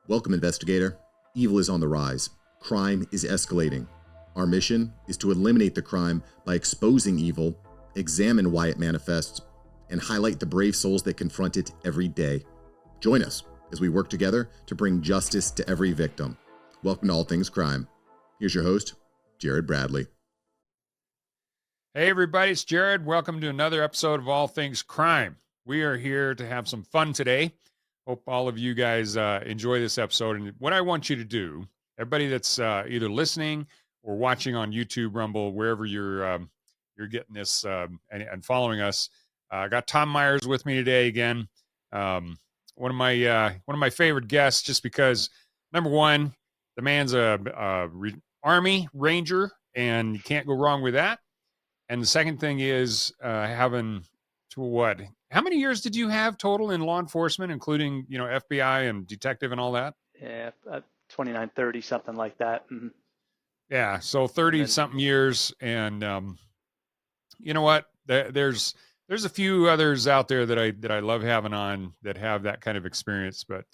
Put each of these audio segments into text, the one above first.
Welcome, investigator. Evil is on the rise. Crime is escalating. Our mission is to eliminate the crime by exposing evil, examine why it manifests, and highlight the brave souls that confront it every day. Join us as we work together to bring justice to every victim. Welcome to All Things Crime. Here's your host, Jared Bradley. Hey everybody, it's Jared. Welcome to another episode of All Things Crime. We are here to have some fun today. Hope all of you guys enjoy this episode. And what I want you to do, everybody that's either listening or watching on YouTube, Rumble, wherever you're getting this and following us, I got Tom Meyers with me today again. One of my favorite guests, just because number one, the man's a Army Ranger, and you can't go wrong with that. And the second thing is having to what? How many years did you have total in law enforcement, including, FBI and detective and all that? Yeah, 29, 30, something like that. Mm-hmm. Yeah, so 30-something years. And you know what? There's a few others out there that I love having on that have that kind of experience. But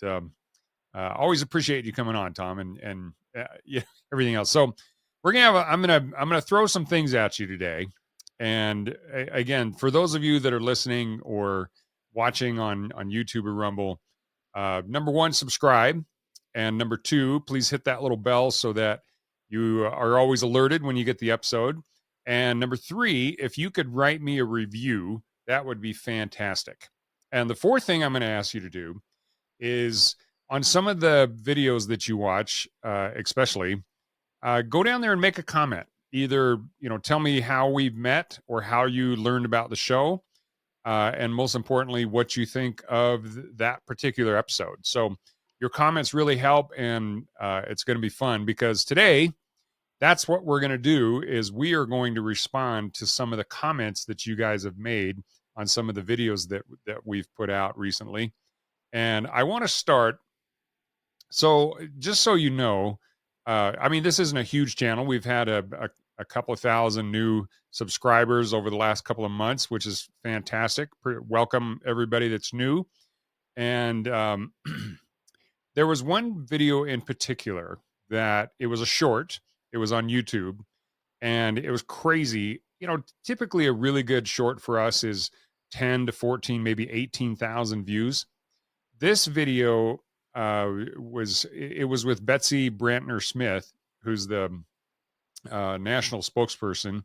always appreciate you coming on, Tom, and everything else. So we're gonna have I'm gonna throw some things at you today. And again, for those of you that are listening or watching on YouTube or Rumble, number one, subscribe. And number two, please hit that little bell so that you are always alerted when you get the episode. And number three, if you could write me a review, that would be fantastic. And the fourth thing I'm going to ask you to do is on some of the videos that you watch, especially, go down there and make a comment. Either, tell me how we've met or how you learned about the show. And most importantly, what you think of that particular episode. So your comments really help, and it's going to be fun because today, that's what we're going to do is we are going to respond to some of the comments that you guys have made on some of the videos that we've put out recently. And I want to start. So just so you know, this isn't a huge channel. We've had a couple of thousand new subscribers over the last couple of months, which is fantastic. Welcome everybody that's new. And there was one video in particular that it was a short. It was on YouTube, and it was crazy. Typically a really good short for us is 10 to 14, maybe 18,000 views. This video was with Betsy Brantner Smith, who's the national spokesperson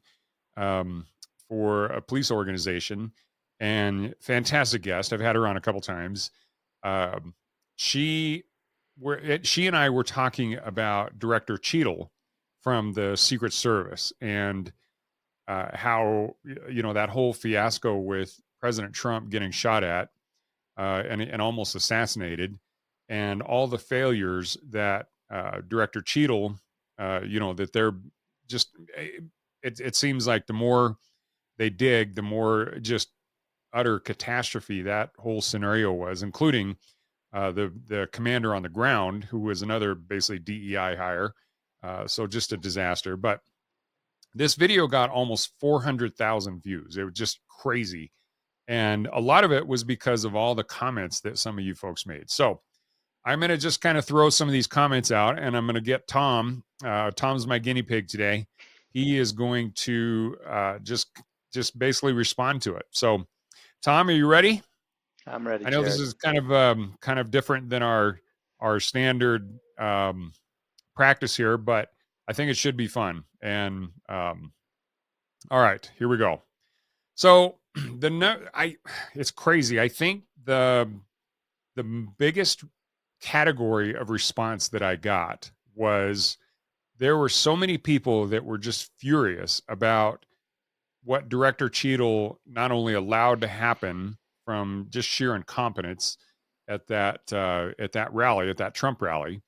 for a police organization, and fantastic guest. I've had her on a couple times. She and I were talking about Director Cheadle from the Secret Service and how that whole fiasco with President Trump getting shot at and almost assassinated, and all the failures that Director Cheadle, that they're just, it seems like the more they dig, the more just utter catastrophe that whole scenario was, including the commander on the ground, who was another basically DEI hire. So just a disaster. But this video got almost 400,000 views. It was just crazy. And a lot of it was because of all the comments that some of you folks made. So I'm going to just kind of throw some of these comments out, and I'm going to get Tom. Tom's my guinea pig today. He is going to just basically respond to it. So, Tom, are you ready? I'm ready. I know Jared. This is kind of different than our standard practice here, but I think it should be fun. And all right, here we go. So it's crazy. I think the biggest category of response that I got was there were so many people that were just furious about what Director Cheadle not only allowed to happen from just sheer incompetence at that rally, at that Trump rally,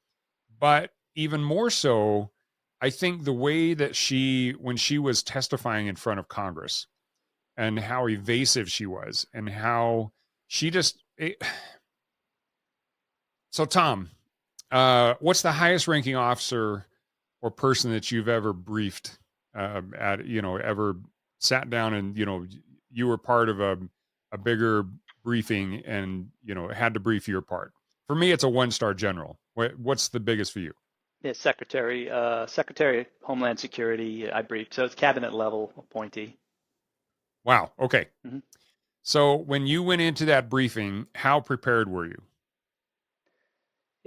but even more so, I think the way that when she was testifying in front of Congress, and how evasive she was, and how she just. So, Tom, what's the highest ranking officer or person that you've ever briefed ever sat down and, you were part of a bigger briefing and, had to brief your part? For me, it's a 1-star general. What's the biggest for you? Yeah, Secretary of Homeland Security, I briefed. So it's cabinet level appointee. Wow. Okay. Mhm. So when you went into that briefing, how prepared were you?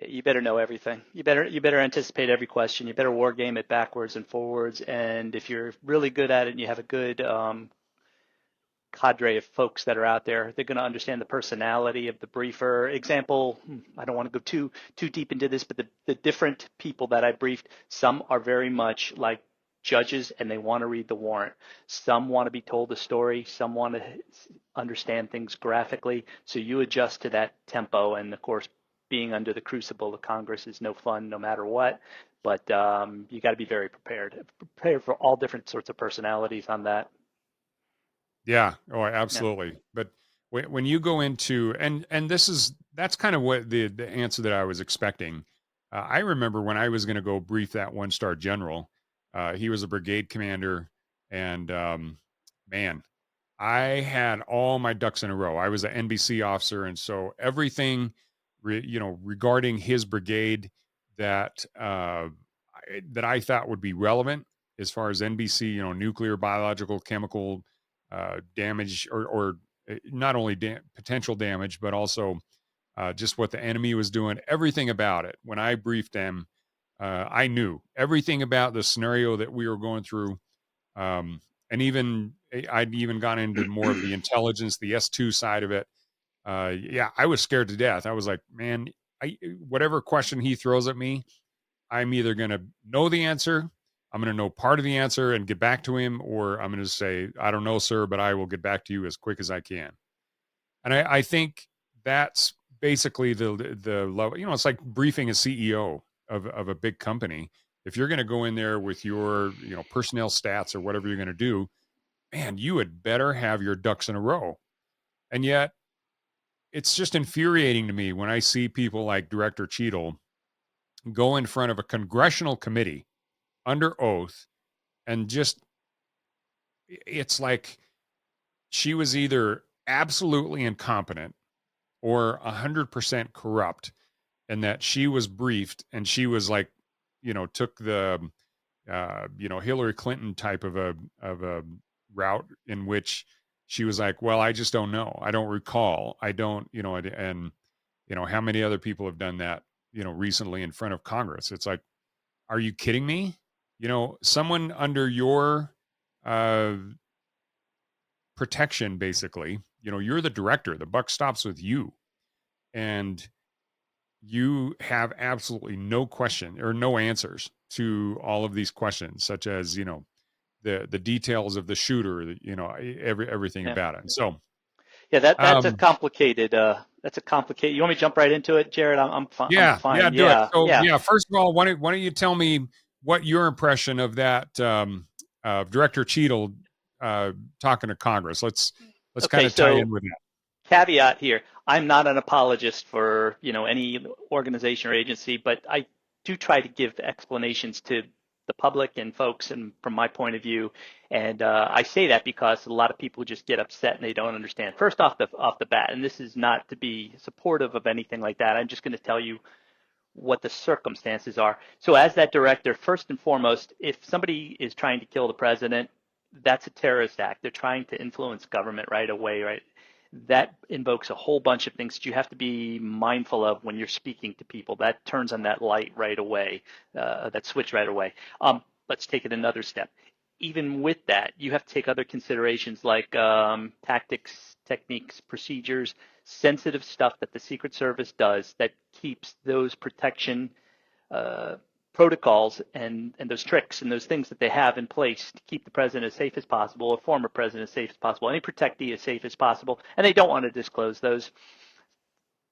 You better know everything. You better anticipate every question. You better war game it backwards and forwards. And if you're really good at it and you have a good cadre of folks that are out there, they're going to understand the personality of the briefer. Example, I don't want to go too deep into this, but the different people that I briefed, some are very much like judges and they want to read the warrant. Some want to be told a story. Some want to understand things graphically. So you adjust to that tempo. And of course, being under the crucible of Congress is no fun, no matter what. But you got to be very prepared for all different sorts of personalities on that. Yeah. Oh, Yeah. absolutely. But when you go into and that's kind of what the answer that I was expecting. I remember when I was going to go brief that 1-star general. He was a brigade commander, and man, I had all my ducks in a row. I was an NBC officer, and so everything, regarding his brigade that that I thought would be relevant as far as NBC, nuclear, biological, chemical damage, or not only potential damage, but also just what the enemy was doing. Everything about it. When I briefed them, I knew everything about the scenario that we were going through. And even I'd even gone into more of the intelligence, the S2 side of it. Yeah, I was scared to death. I was like, man, whatever question he throws at me, I'm either going to know the answer, I'm going to know part of the answer and get back to him, or I'm going to say, I don't know, sir, but I will get back to you as quick as I can. And I think that's basically the level. It's like briefing a CEO of a big company. If you're going to go in there with your personnel stats or whatever you're going to do, man, you had better have your ducks in a row. And yet, it's just infuriating to me when I see people like Director Cheadle go in front of a congressional committee under oath and just, it's like she was either absolutely incompetent or 100% corrupt, and that she was briefed and she was like, took the Hillary Clinton type of a route in which she was like, well, I just don't know, I don't recall, I don't, and how many other people have done that recently in front of Congress. It's like, are you kidding me? Someone under your uh protection, basically, you're the director, the buck stops with you, and you have absolutely no question or no answers to all of these questions, such as the details of the shooter, everything Yeah. about it. And so Yeah, that's a um complicated. That's a complicated. You want me to jump right into it, Jared? I'm fine. I'm yeah, fine. do it. Yeah, So yeah. yeah, first of all, why don't you tell me what your impression of that Director Cheadle talking to Congress? Let's kind Okay, of tie so in with that. caveat here: I'm not an apologist for any organization or agency, but I do try to give explanations to the public and folks, and from my point of view. And I say that because a lot of people just get upset and they don't understand. First off the bat, and this is not to be supportive of anything like that. I'm just going to tell you what the circumstances are. So as that director, first and foremost, if somebody is trying to kill the president, that's a terrorist act. They're trying to influence government right away, right? That invokes a whole bunch of things that you have to be mindful of when you're speaking to people. That turns on that light right away, that switch right away. Let's take it another step. Even with that, you have to take other considerations like tactics, techniques, procedures, sensitive stuff that the Secret Service does that keeps those protection uh, protocols and those tricks and those things that they have in place to keep the president as safe as possible, a former president as safe as possible, any protectee as safe as possible, and they don't want to disclose those.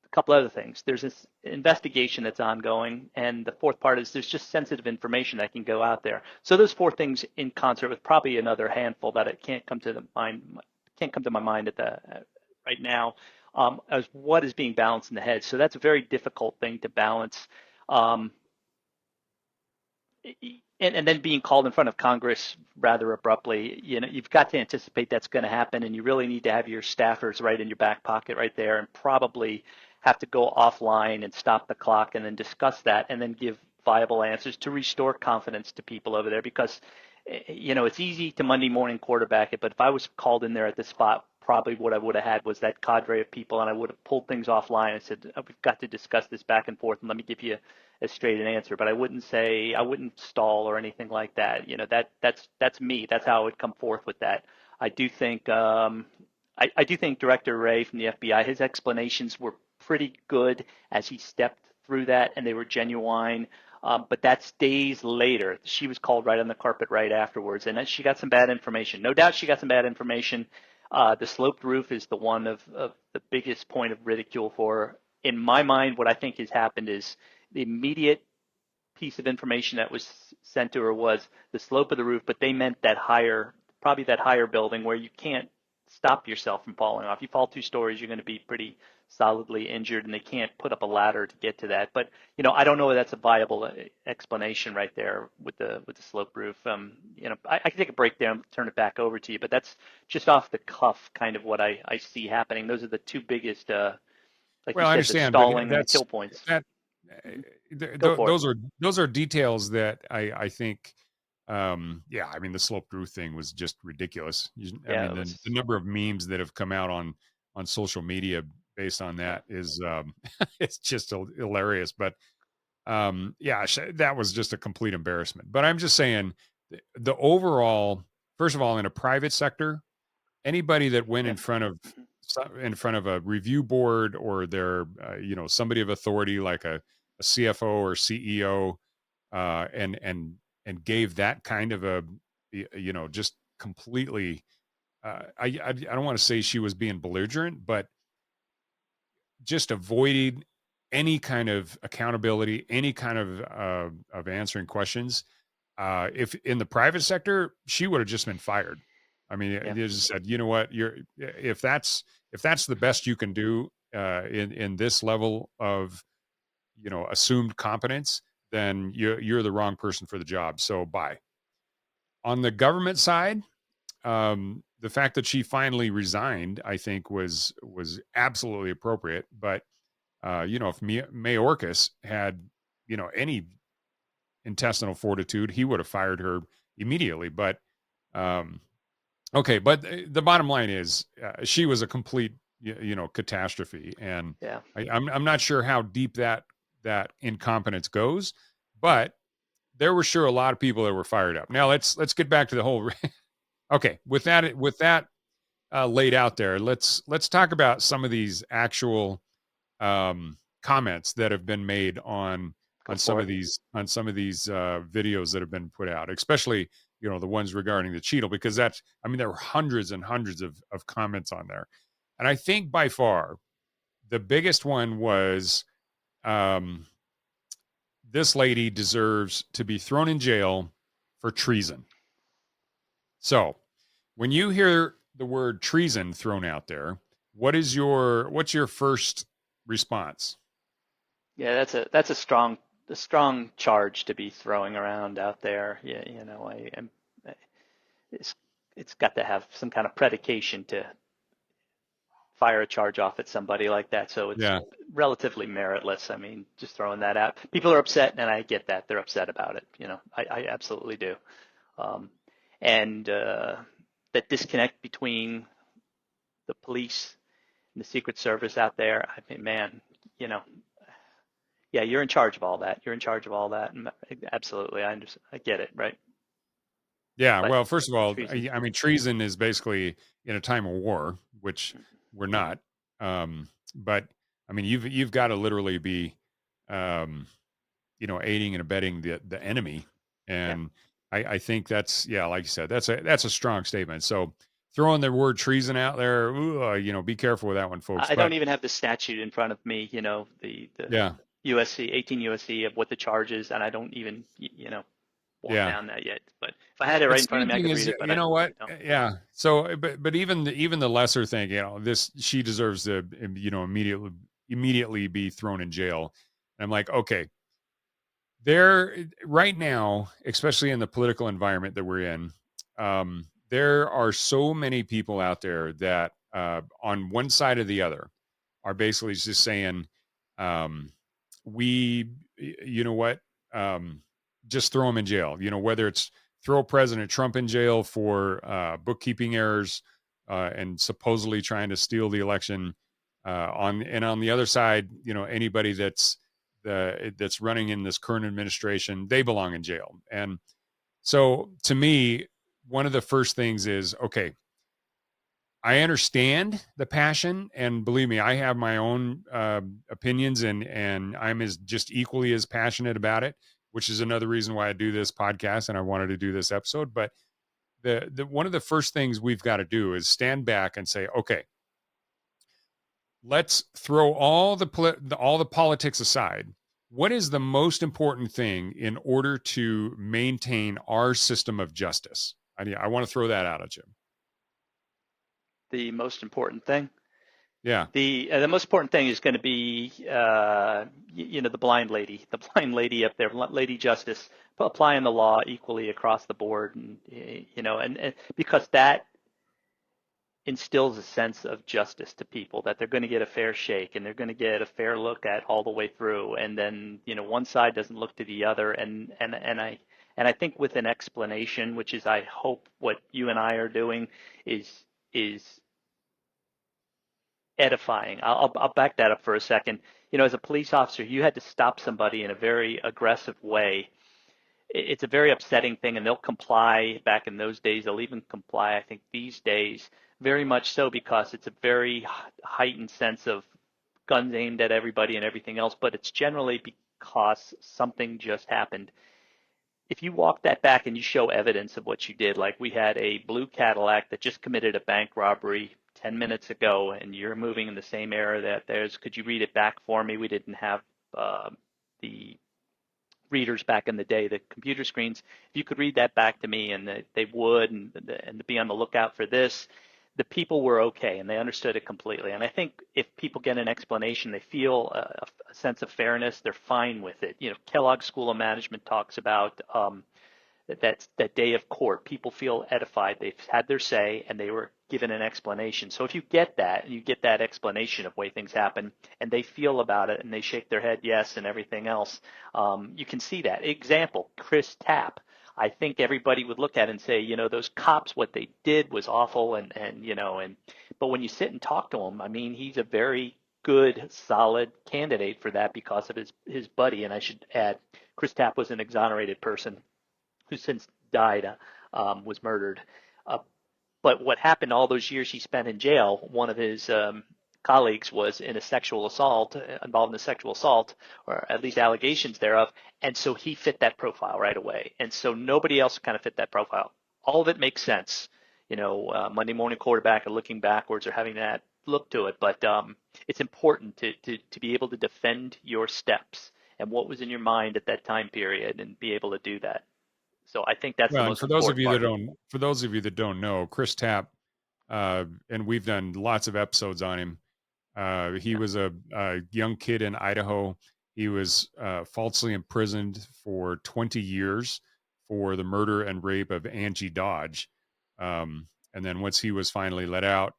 A couple other things. There's this investigation that's ongoing, and the fourth part is there's just sensitive information that can go out there. So those four things in concert with probably another handful that it can't come to my mind right now, as what is being balanced in the head. So that's a very difficult thing to balance. Um, and then being called in front of Congress rather abruptly, you've got to anticipate that's going to happen, and you really need to have your staffers right in your back pocket right there, and probably have to go offline and stop the clock and then discuss that and then give viable answers to restore confidence to people over there. Because it's easy to Monday morning quarterback it, but if I was called in there at the spot, probably what I would have had was that cadre of people, and I would have pulled things offline and said, we've got to discuss this back and forth, and let me give you as straight an answer. But I wouldn't stall or anything like that. That's me. That's how I would come forth with that. I do think I do think Director Wray from the FBI, his explanations were pretty good as he stepped through that, and they were genuine. But that's days later. She was called right on the carpet right afterwards, and she got some bad information. No doubt she got some bad information. The sloped roof is the one of the biggest point of ridicule for her. In my mind, what I think has happened is the immediate piece of information that was sent to her was the slope of the roof, but they meant probably that higher building where you can't stop yourself from falling off. You fall 2 stories, you're going to be pretty solidly injured, and they can't put up a ladder to get to that. But I don't know if that's a viable explanation right there with the slope roof. I can take a break there and turn it back over to you, but that's just off the cuff kind of what I see happening. Those are the 2 biggest, like Well, I you said, the understand, stalling but and the kill points. Those are details that I think. I mean, the sloped roof thing was just ridiculous. The number of memes that have come out on social media based on that is it's just hilarious. But that was just a complete embarrassment. But I'm just saying the overall, first of all, in a private sector, anybody that went in front of a review board or their somebody of authority like a CFO or CEO and gave that kind of a just completely I don't want to say she was being belligerent, but just avoided any kind of accountability, any kind of answering questions. If in the private sector, she would have just been fired. I mean, they just said, you know what, if that's the best you can do in this level of assumed competence, then you're the wrong person for the job. So bye. On the government side, the fact that she finally resigned, I think was absolutely appropriate. But if Mayorkas had any intestinal fortitude, he would have fired her immediately. But okay, but the bottom line is she was a complete catastrophe, and I'm not sure how deep that incompetence goes, but there were sure a lot of people that were fired up. Now let's get back to the whole. Okay, with that laid out there, let's talk about some of these actual comments that have been made on some of these videos that have been put out, especially the ones regarding the Cheadle, because there were hundreds and hundreds of comments on there, and I think by far the biggest one was this lady deserves to be thrown in jail for treason. So when you hear the word treason thrown out there, what's your first response? Yeah, that's a strong charge to be throwing around out there. Yeah, it's got to have some kind of predication to fire a charge off at somebody like that. So it's relatively meritless. I mean, just throwing that out. People are upset, and I get that. They're upset about it. I absolutely do. And that disconnect between the police and the Secret Service out there, I mean, man, you're in charge of all that. You're in charge of all that. And absolutely. I understand. I get it. Right. Yeah. But, well, first of all, treason. I mean, treason is basically in a time of war, which we're not. But I mean, you've got to literally be, aiding and abetting the enemy. And I think that's, like you said, that's a strong statement. So throwing the word treason out there, be careful with that one, folks. I don't even have the statute in front of me, the USC, 18 USC of what the charge is, and I don't even, walk down that yet. But if I had it right in front of me, I could read it. But you know what? Yeah. So, but even the lesser thing, she deserves to, immediately be thrown in jail. And I'm like, okay, right now, especially in the political environment that we're in, there are so many people out there that on one side or the other are basically just saying, we, you know what, just throw him in jail. Whether it's throw President Trump in jail for bookkeeping errors and supposedly trying to steal the election. On the other side, anybody that's running in this current administration, they belong in jail. And so to me, one of the first things is, okay, I understand the passion, and believe me, I have my own opinions, and I'm just equally as passionate about it, which is another reason why I do this podcast and I wanted to do this episode. But the one of the first things we've got to do is stand back and say, okay, let's throw all the politics aside. What is the most important thing in order to maintain our system of justice? I want to throw that out at you. The most important thing. Yeah. The most important thing is going to be, the blind lady up there, Lady Justice, applying the law equally across the board, and because that instills a sense of justice to people, that they're going to get a fair shake and they're going to get a fair look at all the way through, and then one side doesn't look to the other, and I think with an explanation, which is I hope what you and I are doing, is edifying. I'll back that up for a second. As a police officer, you had to stop somebody in a very aggressive way. It's a very upsetting thing, and they'll comply. Back in those days, they'll even comply, I think, these days, very much so, because it's a very heightened sense of guns aimed at everybody and everything else, but it's generally because something just happened. If you walk that back and you show evidence of what you did, like we had a blue Cadillac that just committed a bank robbery 10 minutes ago, and you're moving in the same area that could you read it back for me? We didn't have the readers back in the day, the computer screens. If you could read that back to me, and they would, and be on the lookout for this, the people were okay, and they understood it completely. And I think if people get an explanation, they feel a sense of fairness, they're fine with it. Kellogg School of Management talks about that day of court. People feel edified. They've had their say, and they were given an explanation. So if you get that, and you get that explanation of way things happen, and they feel about it, and they shake their head yes and everything else, you can see that. Example, Chris Tapp. I think everybody would look at it and say, those cops, what they did was awful, but when you sit and talk to him, I mean, he's a very good, solid candidate for that because of his buddy. And I should add, Chris Tapp was an exonerated person who since died, was murdered. But what happened all those years he spent in jail, one of his colleagues was involved in a sexual assault, or at least allegations thereof. And so he fit that profile right away. And so nobody else kind of fit that profile. All of it makes sense, Monday morning quarterback or looking backwards or having that look to it. But it's important to be able to defend your steps and what was in your mind at that time period and be able to do that. So I think that's the most important part. For those of you that don't know, Chris Tapp, and we've done lots of episodes on him. He was a young kid in Idaho. He was falsely imprisoned for 20 years for the murder and rape of Angie Dodge. And then once he was finally let out,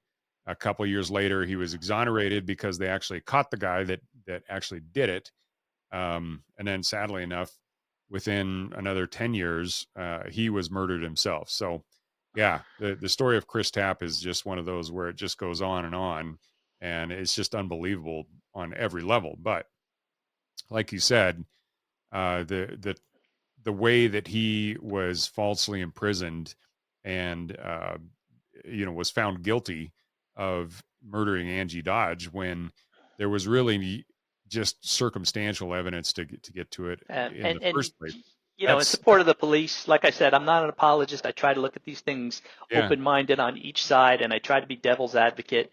a couple of years later, he was exonerated because they actually caught the guy that actually did it. And then sadly enough, within another 10 years, he was murdered himself. So yeah, the story of Chris Tapp is just one of those where it just goes on, and it's just unbelievable on every level. But like you said, the way that he was falsely imprisoned and was found guilty of murdering Angie Dodge when there was really just circumstantial evidence to get to it in the first place. In support of the police, like I said, I'm not an apologist. I try to look at these things open-minded on each side, and I try to be devil's advocate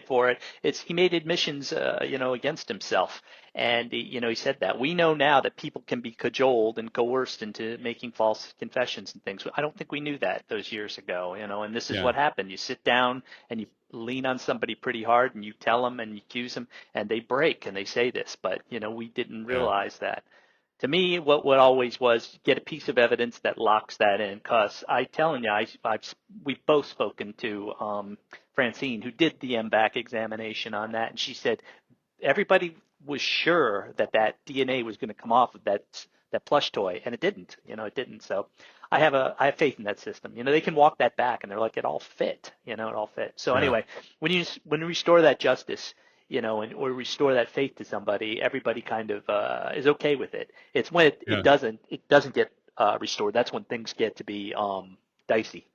for it. He made admissions, against himself, and he said that we know now that people can be cajoled and coerced into making false confessions and things. I don't think we knew that those years ago, and this is what happened. You sit down and you lean on somebody pretty hard, and you tell them and you accuse them, and they break and they say this, but we didn't realize that. To me, what always was get a piece of evidence that locks that in. Cause I telling you, we've both spoken to Francine, who did the MBAC examination on that, and she said everybody was sure that that DNA was going to come off of that plush toy, and it didn't. It didn't. So I have faith in that system. They can walk that back, and they're like, it all fit. It all fit. So Yeah. anyway, when you restore that justice, or restore that faith to somebody, everybody kind of is okay with it. It's when Yeah. it doesn't get restored. That's when things get to be dicey.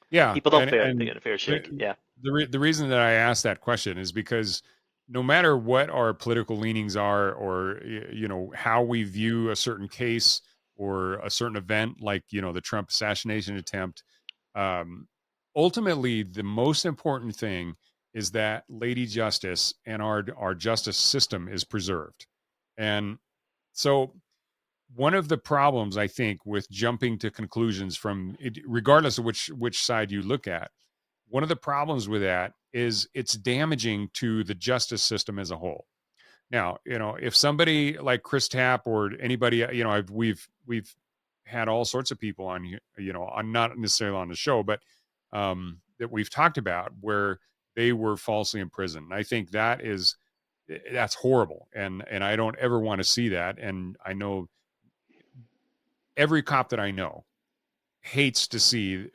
Yeah. People don't And get a fair shake. Yeah. the reason that I asked that question is because no matter what our political leanings are, or how we view a certain case or a certain event, like the Trump assassination attempt, um, ultimately the most important thing is that Lady Justice and our justice system is preserved. And so one of the problems, I think, with jumping to conclusions from it, regardless of which side you look at, one of the problems with that is it's damaging to the justice system as a whole. Now, if somebody like Chris Tapp or anybody, we've had all sorts of people on here, on not necessarily on the show, but that we've talked about where they were falsely imprisoned. I think that's horrible, and I don't ever want to see that. And I know every cop that I know hates to see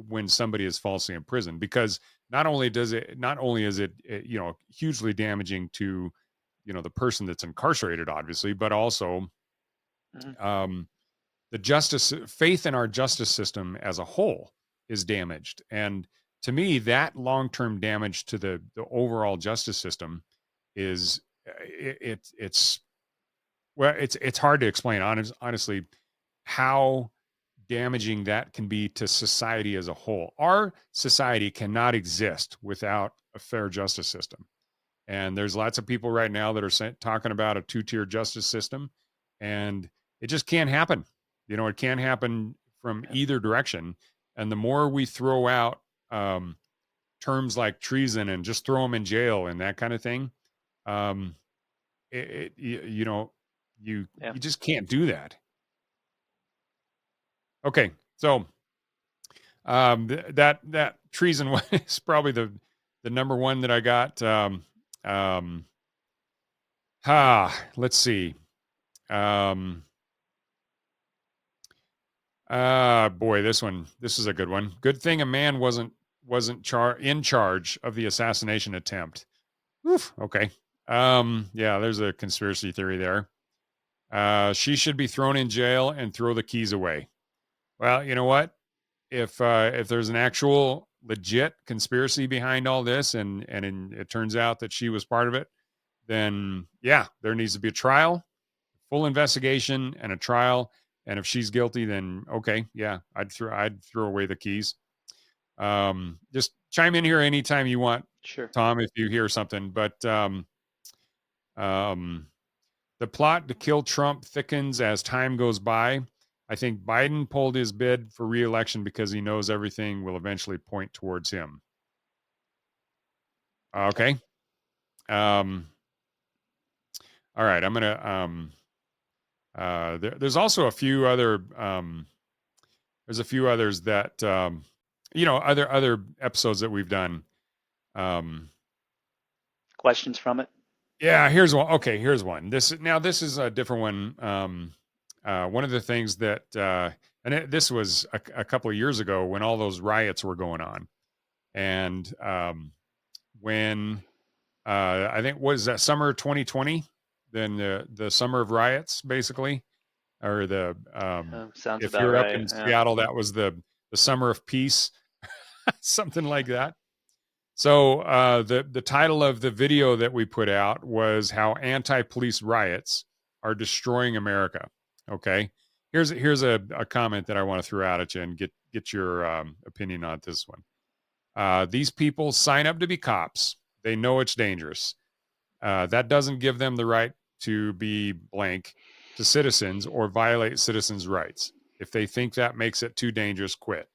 when somebody is falsely imprisoned, because not only is it hugely damaging to the person that's incarcerated, obviously, but also Mm-hmm. the faith in our justice system as a whole is damaged. And to me, that long-term damage to the overall justice system is it's well, it's hard to explain, honestly, how damaging that can be to society as a whole. Our society cannot exist without a fair justice system. And there's lots of people right now that are talking about a two-tier justice system, and it just can't happen. It can't happen from either direction. And the more we throw out terms like treason and just throw them in jail and that kind of thing, um, you just can't do that. Okay, so that treason one is probably the number one that I got. Let's see. Boy, this is a good one. Good thing a man wasn't in charge of the assassination attempt. Oof, okay. Yeah, there's a conspiracy theory there. She should be thrown in jail and throw the keys away. Well, you know what? If there's an actual legit conspiracy behind all this, and it turns out that she was part of it, then yeah, there needs to be a trial, full investigation, and a trial. And if she's guilty, then okay, yeah, I'd throw away the keys. Just chime in here anytime you want, Sure. Tom, if you hear something. But the plot to kill Trump thickens as time goes by. I think Biden pulled his bid for re-election because he knows everything will eventually point towards him. Okay. All right. I'm gonna. There's also a few other. There's a few others that other episodes that we've done. Questions from it? Yeah. Here's one. Okay. Here's one. This is a different one. One of the things that this was a couple of years ago when all those riots were going on, and when I think was that summer 2020, then the summer of riots, basically, or the sounds if about you're up right. in Yeah. Seattle, that was the summer of peace, something like that. So the title of the video that we put out was how anti-police riots are destroying America. Okay, here's a comment that I want to throw out at you and get your opinion on this one. These people sign up to be cops. They know it's dangerous. That doesn't give them the right to be blank to citizens or violate citizens' rights. If they think that makes it too dangerous, quit.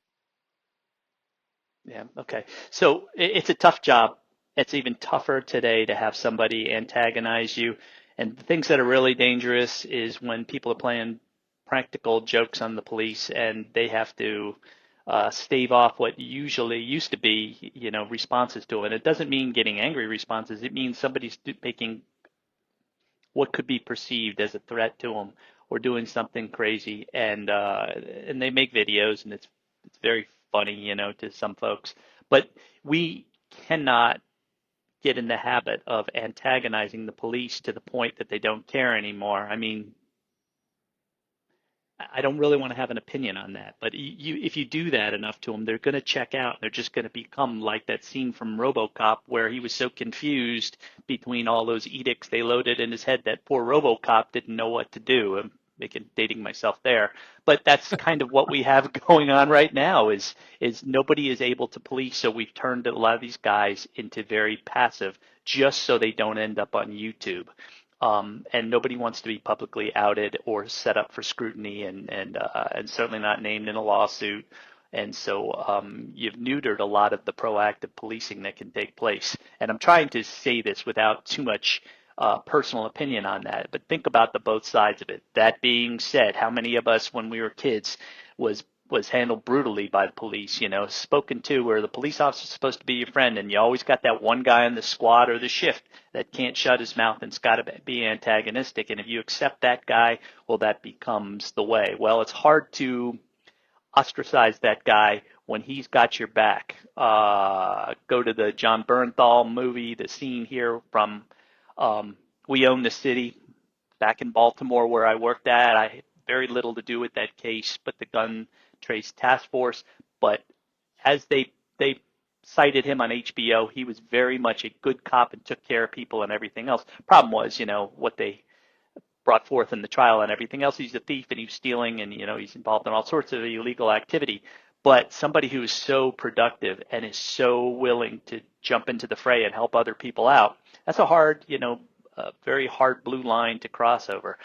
Yeah. Okay. So it's a tough job. It's even tougher today to have somebody antagonize you. And the things that are really dangerous is when people are playing practical jokes on the police and they have to stave off what usually used to be, responses to it. It doesn't mean getting angry responses. It means somebody's making what could be perceived as a threat to them or doing something crazy, and they make videos, and it's very funny, to some folks. But we cannot get in the habit of antagonizing the police to the point that they don't care anymore. I mean, I don't really want to have an opinion on that, but if you do that enough to them, they're going to check out. They're just going to become like that scene from RoboCop where he was so confused between all those edicts they loaded in his head that poor RoboCop didn't know what to do. I'm dating myself there, but that's kind of what we have going on right now. Is nobody is able to police, so we've turned a lot of these guys into very passive, just so they don't end up on YouTube. And nobody wants to be publicly outed or set up for scrutiny, and certainly not named in a lawsuit. And so you've neutered a lot of the proactive policing that can take place. And I'm trying to say this without too much personal opinion on that, but think about the both sides of it. That being said, how many of us when we were kids was handled brutally by the police, spoken to, where the police officer's supposed to be your friend, and you always got that one guy in the squad or the shift that can't shut his mouth and's got to be antagonistic. And if you accept that guy, well, that becomes the way. Well, it's hard to ostracize that guy when he's got your back. Go to the John Bernthal movie, the scene here from We Own the City, back in Baltimore where I worked at. I had very little to do with that case, but the gun trace task force. But as they cited him on HBO, he was very much a good cop and took care of people and everything else. Problem was, what they brought forth in the trial and everything else. He's a thief and he's stealing, and he's involved in all sorts of illegal activity. But somebody who is so productive and is so willing to jump into the fray and help other people out, that's a hard, a very hard blue line to cross over.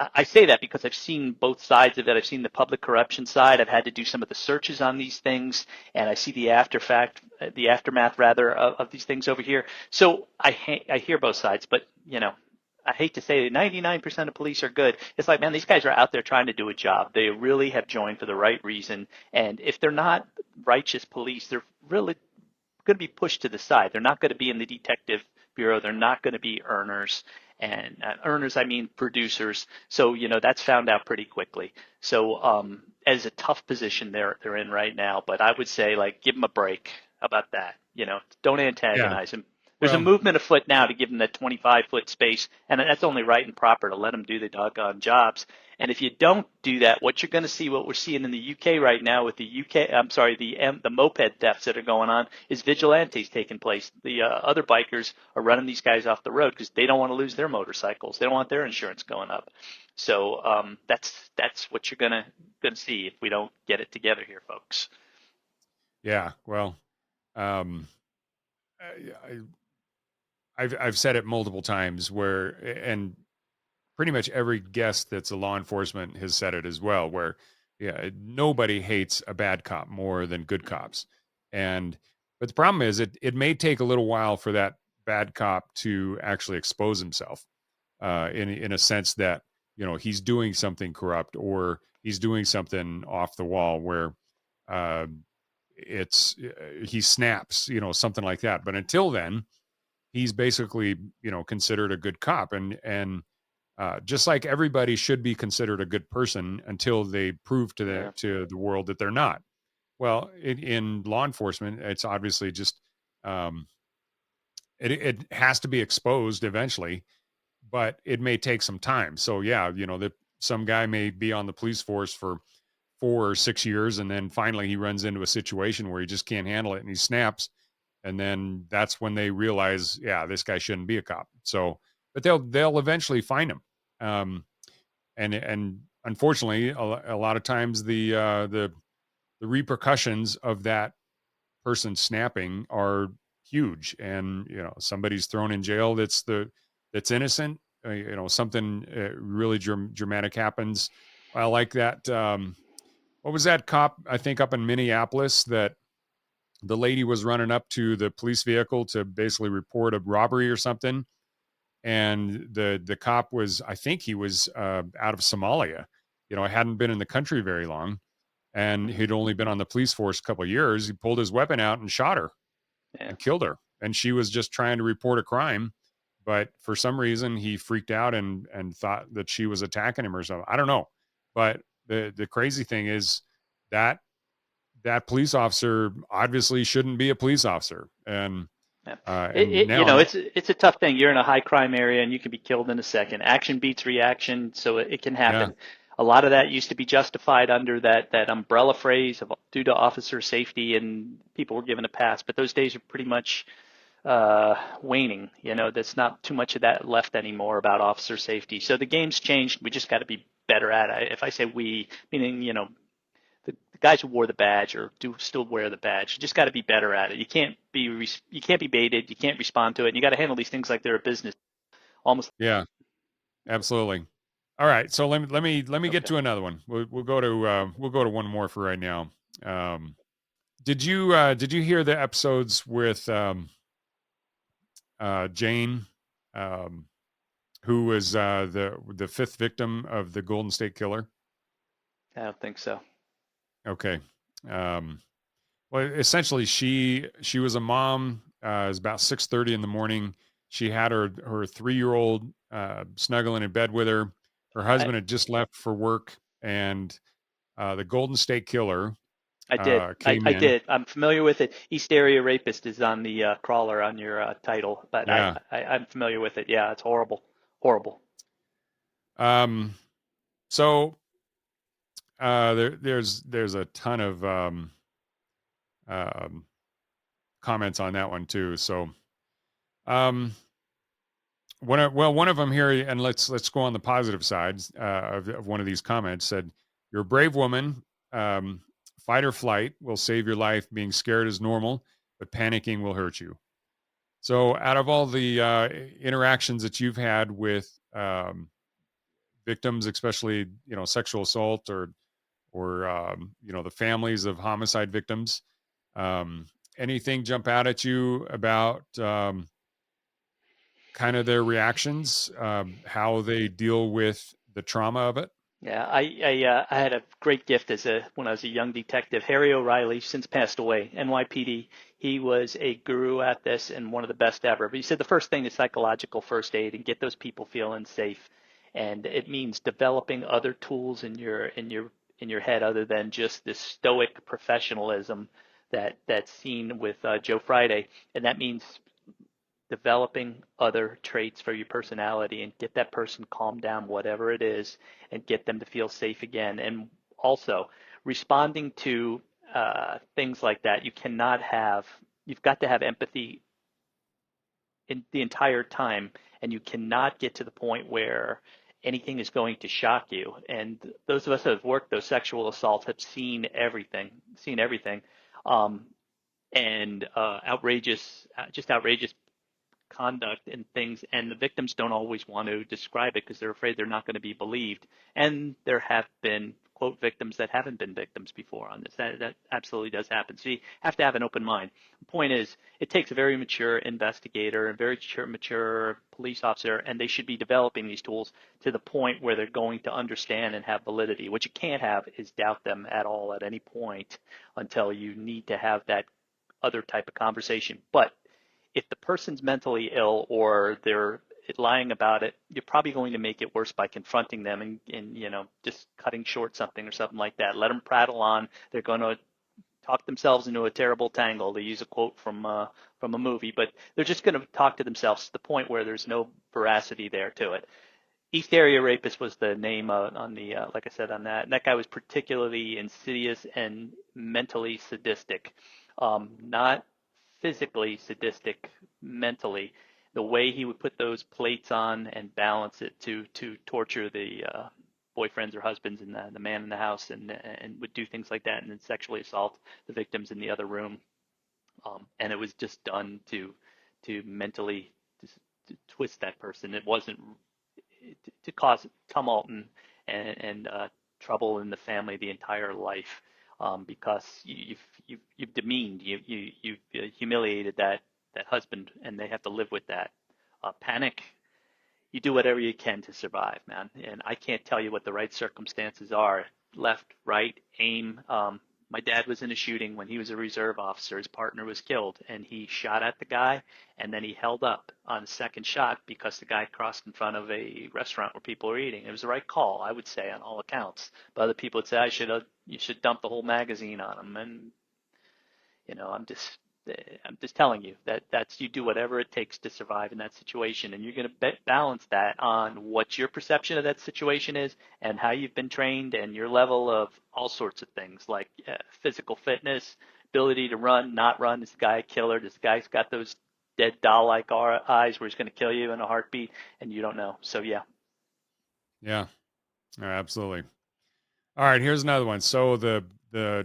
I say that because I've seen both sides of it. I've seen the public corruption side. I've had to do some of the searches on these things, and I see the aftermath rather of these things over here. So I hear both sides, but I hate to say that 99% of police are good. It's like, man, these guys are out there trying to do a job. They really have joined for the right reason, and if they're not righteous police, they're really going to be pushed to the side. They're not going to be in the detective bureau. They're not going to be earners. And earners, I mean producers. So, that's found out pretty quickly. So as a tough position they're in right now. But I would say, give them a break. How about that? Don't antagonize them. There's a movement afoot now to give them that 25-foot space, and that's only right and proper to let them do the doggone jobs. And if you don't do that, what you're going to see, what we're seeing in the UK right now with the moped thefts that are going on, is vigilantes taking place. The other bikers are running these guys off the road because they don't want to lose their motorcycles. They don't want their insurance going up. So that's what you're going to see if we don't get it together here, folks. Yeah, well, I've said it multiple times and pretty much every guest that's a law enforcement has said it as well, where nobody hates a bad cop more than good cops. But the problem is it may take a little while for that bad cop to actually expose himself in a sense that, he's doing something corrupt or he's doing something off the wall where he snaps, something like that. But until then, he's basically, considered a good cop, and just like everybody should be considered a good person until they prove to the world that they're not. Well, in law enforcement, it's obviously just it has to be exposed eventually, but it may take some time. So some guy may be on the police force for 4 or 6 years, and then finally he runs into a situation where he just can't handle it and he snaps. And then that's when they realize, this guy shouldn't be a cop. So, but they'll eventually find him. And unfortunately, a lot of times the repercussions of that person snapping are huge. And somebody's thrown in jail that's innocent. Something really dramatic happens. I like that. What was that cop? I think up in Minneapolis that the lady was running up to the police vehicle to basically report a robbery or something. and the cop was, I think he was out of Somalia. Hadn't been in the country very long, and he'd only been on the police force a couple of years. He pulled his weapon out and shot her Yeah. and killed her, and she was just trying to report a crime, but for some reason he freaked out and thought that she was attacking him or something. I don't know, but the crazy thing is that police officer obviously shouldn't be a police officer, and Yeah. and now It's a tough thing. You're in a high crime area and you can be killed in a second. Action beats reaction, so it can happen. yeah, A lot of that used to be justified under that umbrella phrase of due to officer safety, and people were given a pass. But those days are pretty much waning. There's not too much of that left anymore about officer safety. So the game's changed. We just got to be better at it. If I say we, meaning the guys who wore the badge or do still wear the badge, you just got to be better at it. You can't be baited. You can't respond to it. And you got to handle these things like they're a business. Almost. yeah, absolutely. All right, so let me get Okay. to another one. We'll go to one more for right now. Did you hear the episodes with Jane, who was the fifth victim of the Golden State Killer? I don't think so. Okay. Well, essentially, she was a mom. It was about 6:30 in the morning. She had her 3-year-old snuggling in bed with her. Her husband had just left for work, and the Golden State Killer I did. came I in. did. I'm familiar with it. East Area Rapist is on the crawler on your title, but Yeah. I'm familiar with it. Yeah, it's horrible. Horrible. So there's a ton of um, comments on that one too. So one of them here, and let's go on the positive side of one of these comments. Said, "You're a brave woman. Fight or flight will save your life. Being scared is normal, but panicking will hurt you." So out of all the interactions that you've had with victims, especially sexual assault or the families of homicide victims, anything jump out at you about kind of their reactions, how they deal with the trauma of it? Yeah, I had a great gift when I was a young detective. Harry O'Reilly, since passed away, NYPD. He was a guru at this and one of the best ever. But he said the first thing is psychological first aid and get those people feeling safe. And it means developing other tools in your head other than just this stoic professionalism that's seen with Joe Friday. And that means developing other traits for your personality and get that person calmed down, whatever it is, and get them to feel safe again. And also responding to things like that, you've got to have empathy in the entire time, and you cannot get to the point where anything is going to shock you. And those of us that have worked those sexual assaults have seen everything, um, and just outrageous conduct and things, and the victims don't always want to describe it because they're afraid they're not going to be believed. And there have been quote victims that haven't been victims before on this. That absolutely does happen. So you have to have an open mind. The point is, it takes a very mature investigator and very mature police officer, and they should be developing these tools to the point where they're going to understand and have validity. What you can't have is doubt them at all at any point until you need to have that other type of conversation. But if the person's mentally ill or they're lying about it, you're probably going to make it worse by confronting them and just cutting short something or something like that. Let them prattle on. They're going to talk themselves into a terrible tangle. They use a quote from a movie, but they're just going to talk to themselves to the point where there's no veracity there to it. East Area Rapist was the name on the like I said on that. And that guy was particularly insidious and mentally sadistic, not physically sadistic, mentally. The way he would put those plates on and balance it to torture the boyfriends or husbands and the man in the house, and would do things like that, and then sexually assault the victims in the other room. And it was just done to mentally to twist that person. It wasn't to cause tumult and trouble in the family the entire life, because you've demeaned, you've humiliated that husband, and they have to live with that. Panic you do whatever you can to survive, man. And I can't tell you what the right circumstances are. Left, right, aim. My dad was in a shooting when he was a reserve officer. His partner was killed, and he shot at the guy, and then he held up on the second shot because the guy crossed in front of a restaurant where people were eating. It was the right call, I would say, on all accounts. But other people would say you should dump the whole magazine on him, and I'm just telling you that's you do whatever it takes to survive in that situation, and you're going to balance that on what your perception of that situation is and how you've been trained and your level of all sorts of things like physical fitness, ability to run, not run. Is the guy a killer? This guy's got those dead doll-like eyes where he's going to kill you in a heartbeat, and you don't know. So yeah. Yeah, absolutely. All right, here's another one. So the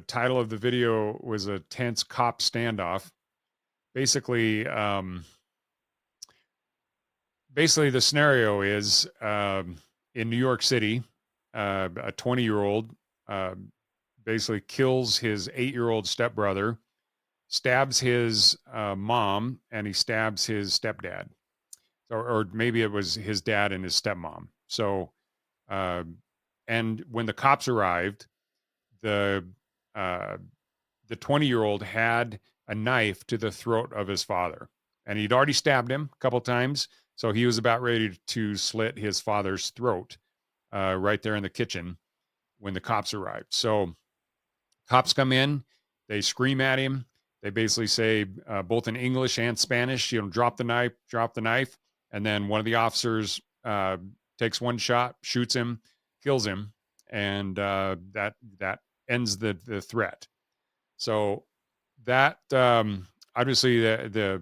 title of the video was a tense cop standoff. Basically, the scenario is in New York City, a 20-year-old basically kills his 8-year-old stepbrother, stabs his mom, and he stabs his stepdad. Or maybe it was his dad and his stepmom. So, and when the cops arrived, the 20-year-old had a knife to the throat of his father, and he'd already stabbed him a couple times. So he was about ready to slit his father's throat right there in the kitchen when the cops arrived. So cops come in, they scream at him. They basically say both in English and Spanish, drop the knife. And then one of the officers takes one shot, shoots him, kills him, and that ends the threat. So that obviously the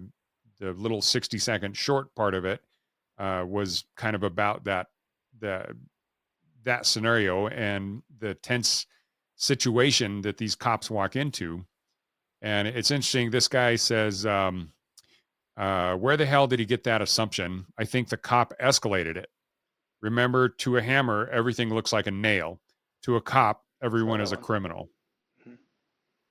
little 60-second short part of it was kind of about that scenario and the tense situation that these cops walk into. And it's interesting. This guy says, where the hell did he get that assumption? I think the cop escalated it. Remember, to a hammer, everything looks like a nail. To a cop, everyone is a criminal.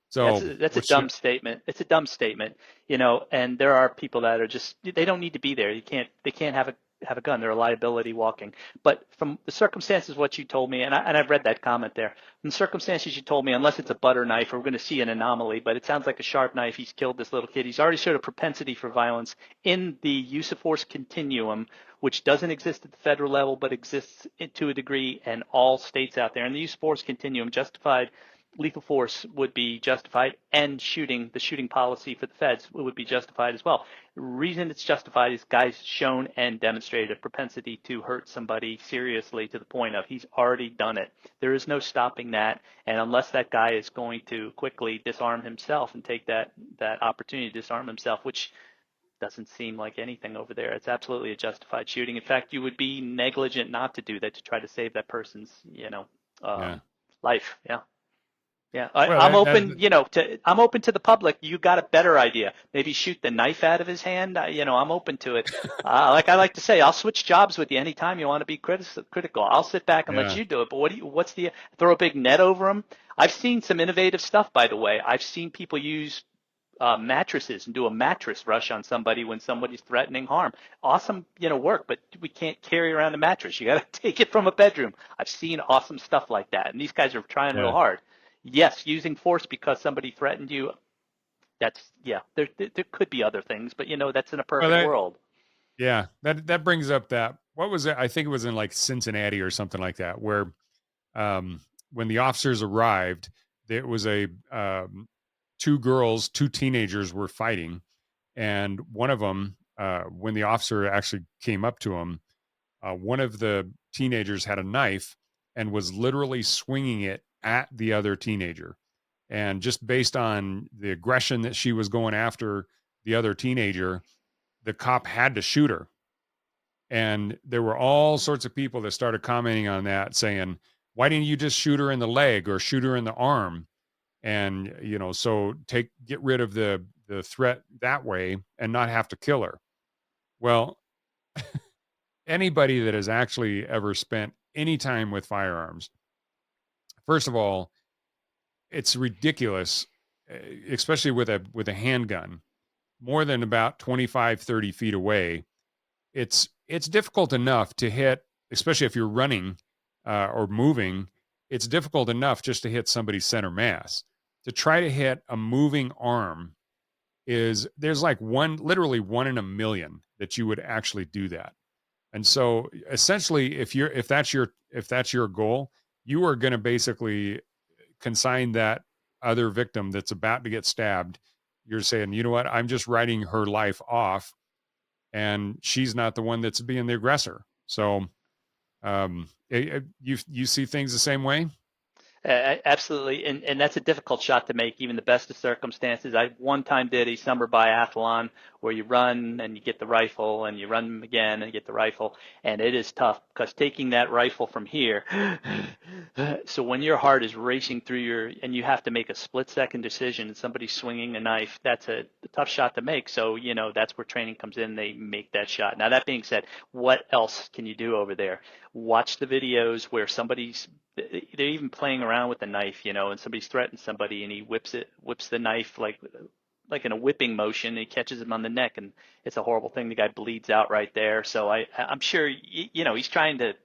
So that's a dumb statement. It's a dumb statement, and there are people that are just, they don't need to be there. They can't have a gun. They're a liability walking. But from the circumstances, what you told me, and I've read that comment there. From the circumstances you told me, unless it's a butter knife, we're going to see an anomaly, but it sounds like a sharp knife. He's killed this little kid. He's already showed a propensity for violence in the use of force continuum, which doesn't exist at the federal level, but exists to a degree in all states out there. And the use of force continuum justified. Lethal force would be justified, and the shooting policy for the feds would be justified as well. The reason it's justified is guys shown and demonstrated a propensity to hurt somebody seriously to the point of he's already done it. There is no stopping that, and unless that guy is going to quickly disarm himself and take that opportunity to disarm himself, which doesn't seem like anything over there, it's absolutely a justified shooting. In fact, you would be negligent not to do that, to try to save that person's life. Yeah, I'm open. I'm open to the public. You got a better idea? Maybe shoot the knife out of his hand. I'm open to it. Like I like to say, I'll switch jobs with you anytime you want to be critical. I'll sit back and let you do it. But what's the throw a big net over him? I've seen some innovative stuff, by the way. I've seen people use mattresses and do a mattress rush on somebody when somebody's threatening harm. Awesome, work, but we can't carry around a mattress. You got to take it from a bedroom. I've seen awesome stuff like that, and these guys are trying real hard. Yes, using force because somebody threatened you. There could be other things, but that's in a perfect world. Yeah, that brings up that, what was it? I think it was in like Cincinnati or something like that, where when the officers arrived, there was two teenagers were fighting, and one of them, when the officer actually came up to him, one of the teenagers had a knife and was literally swinging it at the other teenager. And just based on the aggression that she was going after the other teenager, the cop had to shoot her. And there were all sorts of people that started commenting on that, saying, why didn't you just shoot her in the leg or shoot her in the arm? And, so get rid of the threat that way and not have to kill her. Well, anybody that has actually ever spent any time with firearms, first of all, it's ridiculous, especially with a handgun, more than about 25, 30 feet away. It's it's difficult enough to hit, especially if you're running or moving. It's difficult enough just to hit somebody's center mass. To try to hit a moving arm there's like literally 1 in a million that you would actually do that. And so essentially, if that's your goal, you are going to basically consign that other victim that's about to get stabbed. You're saying, you know what, I'm just writing her life off, and she's not the one that's being the aggressor. So you see things the same way? Absolutely, and that's a difficult shot to make, even the best of circumstances. I one time did a summer biathlon where you run and you get the rifle, and you run again and you get the rifle, and it is tough because taking that rifle from here, so when your heart is racing through and you have to make a split-second decision, and somebody's swinging a knife, that's a tough shot to make. So, that's where training comes in. They make that shot. Now, that being said, what else can you do over there? Watch the videos where they're even playing around with the knife, and somebody's threatened somebody and he whips the knife like in a whipping motion, and he catches him on the neck, and it's a horrible thing. The guy bleeds out right there. So I'm sure, he's trying to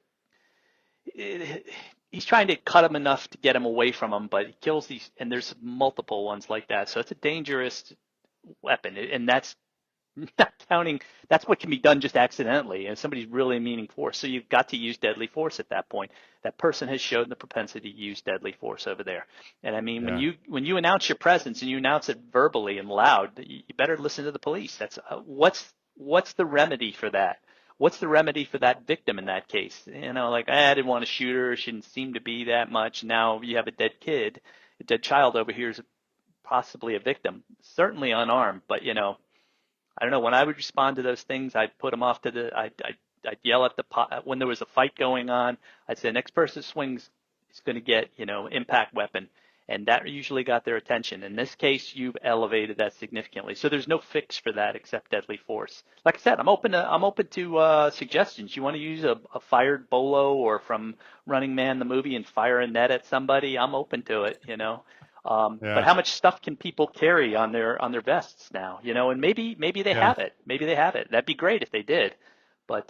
cut him enough to get him away from him, but he kills these, and there's multiple ones like that. So it's a dangerous weapon, and that's not counting, that's what can be done just accidentally, and somebody's really meaning force. So you've got to use deadly force at that point. That person has shown the propensity to use deadly force over there. And I mean, when you announce your presence and you announce it verbally and loud, you better listen to the police. That's what's the remedy for that? What's the remedy for that victim in that case? Like, I didn't want to shoot her. She didn't seem to be that much. Now you have a dead child over here is possibly a victim, certainly unarmed, but I don't know. When I would respond to those things, I'd put them off I'd yell at when there was a fight going on. I'd say, next person swings is going to get, impact weapon. And that usually got their attention. In this case, you've elevated that significantly. So there's no fix for that except deadly force. Like I said, I'm open to suggestions. You want to use a fired bolo or from Running Man the movie and fire a net at somebody? I'm open to it, But how much stuff can people carry on their vests now? And maybe they have it. Maybe they have it. That'd be great if they did. But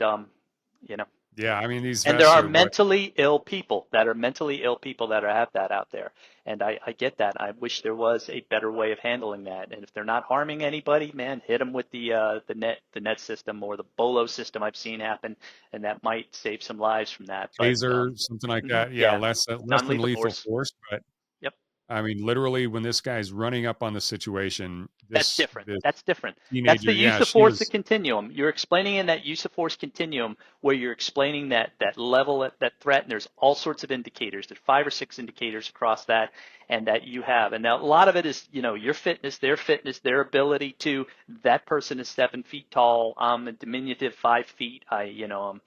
Yeah, I mean, these and there are mentally ill people that have that out there, and I get that. I wish there was a better way of handling that. And if they're not harming anybody, man, hit them with the net system or the bolo system. I've seen happen, and that might save some lives from that. Taser, something like that. Yeah, less than lethal force, but. Yep. I mean, literally, when this guy's running up on the situation, that's different. That's different. Teenager, that's the use of force continuum. You're explaining in that use of force continuum where you're explaining that level, that threat, and there's all sorts of indicators. There's 5 or 6 indicators across that, and that you have. And now a lot of it is, your fitness, their ability to. That person is 7 feet tall. I'm a diminutive 5 feet. I'm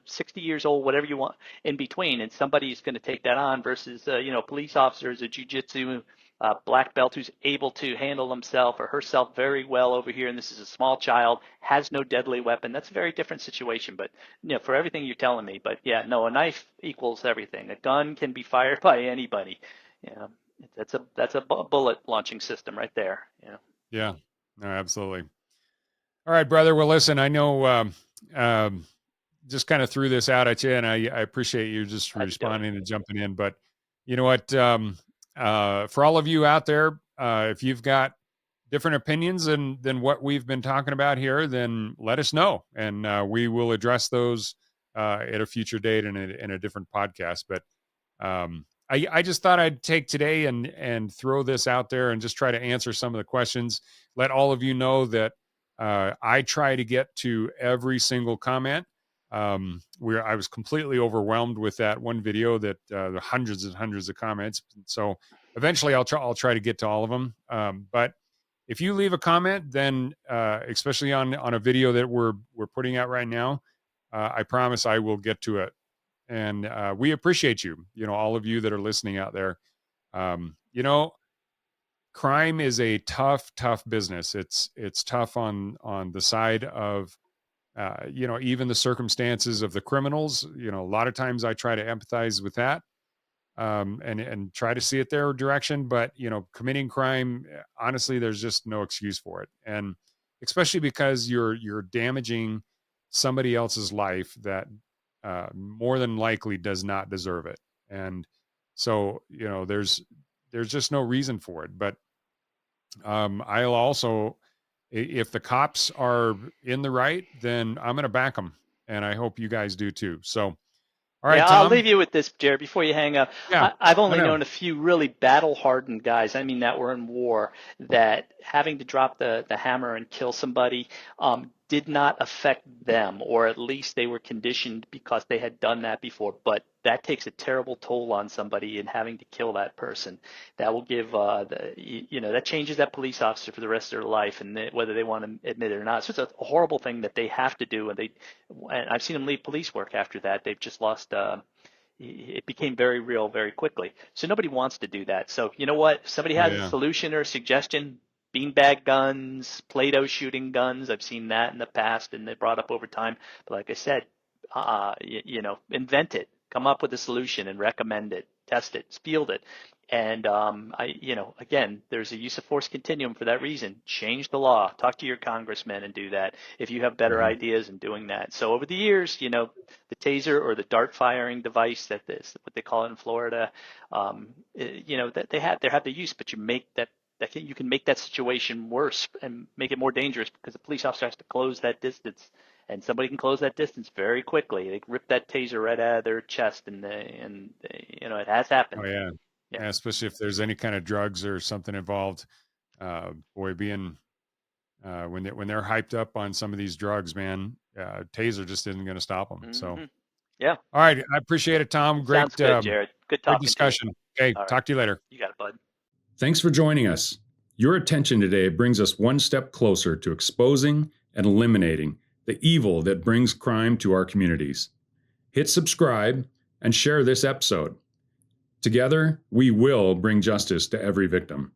60 years old, whatever you want in between, and somebody's going to take that on versus, police officers, a jiu-jitsu black belt who's able to handle himself or herself very well over here, and this is a small child, has no deadly weapon. That's a very different situation, but, for everything you're telling me. But, yeah, no, a knife equals everything. A gun can be fired by anybody. That's a bullet launching system right there. Yeah, no, absolutely. All right, brother. Well, listen, I know just kind of threw this out at you, and I appreciate you just responding and jumping in. But you know what? For all of you out there, if you've got different opinions than what we've been talking about here, then let us know, and we will address those at a future date in a different podcast. But I just thought I'd take today and throw this out there and just try to answer some of the questions. Let all of you know that I try to get to every single comment. I was completely overwhelmed with that one video that the hundreds and hundreds of comments. So eventually I'll try to get to all of them. But if you leave a comment, then especially on a video that we're putting out right now, I promise I will get to it. And we appreciate you, all of you that are listening out there. Crime is a tough business. It's tough on the side of even the circumstances of the criminals. A lot of times I try to empathize with that and try to see it their direction. But, committing crime, honestly, there's just no excuse for it. And especially because you're damaging somebody else's life that more than likely does not deserve it. And so, there's just no reason for it. But I'll also, if the cops are in the right, then I'm going to back them. And I hope you guys do too. So, all right, Yeah, Tom. I'll leave you with this, Jared, before you hang up. Yeah, I've only I know. known a few really battle-hardened guys, I mean that were in war, that having to drop the hammer and kill somebody did not affect them, or at least they were conditioned because they had done that before. But that takes a terrible toll on somebody in having to kill that person. That will give, that changes that police officer for the rest of their life, and whether they want to admit it or not. So it's a horrible thing that they have to do, and I've seen them leave police work after that. They've just lost. It became very real very quickly. So nobody wants to do that. So you know what? If somebody has a solution or a suggestion, beanbag guns, Play-Doh shooting guns. I've seen that in the past, and they brought up over time. But like I said, invent it, come up with a solution, and recommend it, test it, field it. And again, there's a use of force continuum for that reason. Change the law, talk to your congressman, and do that if you have better ideas in doing that. So over the years, the taser or the dart firing device, what they call it in Florida, that they have the use, but you can make that situation worse and make it more dangerous because the police officer has to close that distance, and somebody can close that distance very quickly. They rip that taser right out of their chest, and it has happened. Oh yeah. Yeah, especially if there's any kind of drugs or something involved. When they're hyped up on some of these drugs, man, taser just isn't going to stop them. Mm-hmm. So, yeah. All right, I appreciate it, Tom. Great, sounds good, Jared. Good talking. Good discussion. Okay, right. Talk to you later. You got it, bud. Thanks for joining us. Your attention today brings us one step closer to exposing and eliminating the evil that brings crime to our communities. Hit subscribe and share this episode. Together, we will bring justice to every victim.